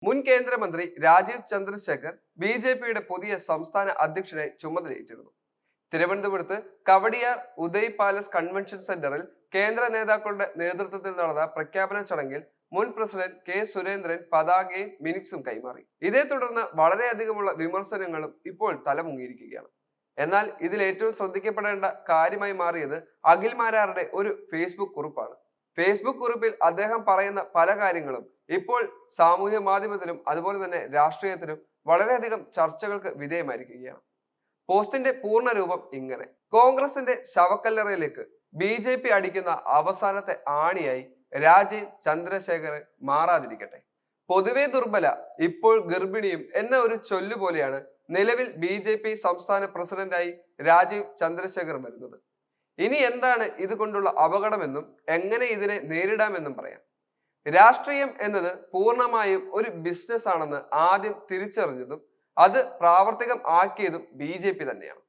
മുൻ കേന്ദ്രമന്ത്രി രാജീവ് ചന്ദ്രശേഖർ ബി.ജെ.പിയുടെ പുതിയ സംസ്ഥാന അധ്യക്ഷനായി ചുമതലയേറ്റിരുന്നു. തിരുവനന്തപുരത്ത് കവടിയാർ ഉദയ് പാലസ് കൺവെൻഷൻ സെന്ററിൽ കേന്ദ്ര നേതാക്കളുടെ നേതൃത്വത്തിൽ നടന്ന പ്രഖ്യാപന ചടങ്ങിൽ മുൻ പ്രസിഡന്റ് കെ സുരേന്ദ്രൻ പതാകയും മിനിക്സും കൈമാറി. ഇതേ തുടർന്ന് വളരെയധികമുള്ള വിമർശനങ്ങളും ഇപ്പോൾ തലമുങ്ങിയിരിക്കുകയാണ്. എന്നാൽ ഇതിൽ ഏറ്റവും ശ്രദ്ധിക്കപ്പെടേണ്ട കാര്യമായി മാറിയത് അഖിൽ മാരാരുടെ ഒരു ഫേസ്ബുക്ക് കുറിപ്പാണ്. ഫേസ്ബുക്ക് കുറിപ്പിൽ അദ്ദേഹം പറയുന്ന പല കാര്യങ്ങളും ഇപ്പോൾ സാമൂഹ്യ മാധ്യമത്തിലും അതുപോലെ തന്നെ രാഷ്ട്രീയത്തിലും വളരെയധികം ചർച്ചകൾക്ക് വിധേയമായിരിക്കുകയാണ്. പോസ്റ്റിന്റെ പൂർണ്ണ രൂപം ഇങ്ങനെ: കോൺഗ്രസിന്റെ ശവക്കല്ലറയിലേക്ക് ബി.ജെ.പി അടിക്കുന്ന അവസാനത്തെ ആണിയായി രാജീവ് ചന്ദ്രശേഖരൻ മാറാതിരിക്കട്ടെ. പൊതുവെ ദുർബല, ഇപ്പോൾ ഗർഭിണിയും എന്ന ഒരു ചൊല്ലുപോലെയാണ് നിലവിൽ ബി.ജെ.പി സംസ്ഥാന പ്രസിഡന്റായി രാജീവ് ചന്ദ്രശേഖർ വരുന്നത്. ഇനി എന്താണ് ഇതുകൊണ്ടുള്ള അപകടമെന്നും എങ്ങനെ ഇതിനെ നേരിടാമെന്നും പറയാം. രാഷ്ട്രീയം എന്നത് പൂർണ്ണമായും ഒരു ബിസിനസ് ആണെന്ന് ആദ്യം തിരിച്ചറിഞ്ഞതും അത് പ്രാവർത്തികം ആക്കിയതും ബി.ജെ.പി തന്നെയാണ്.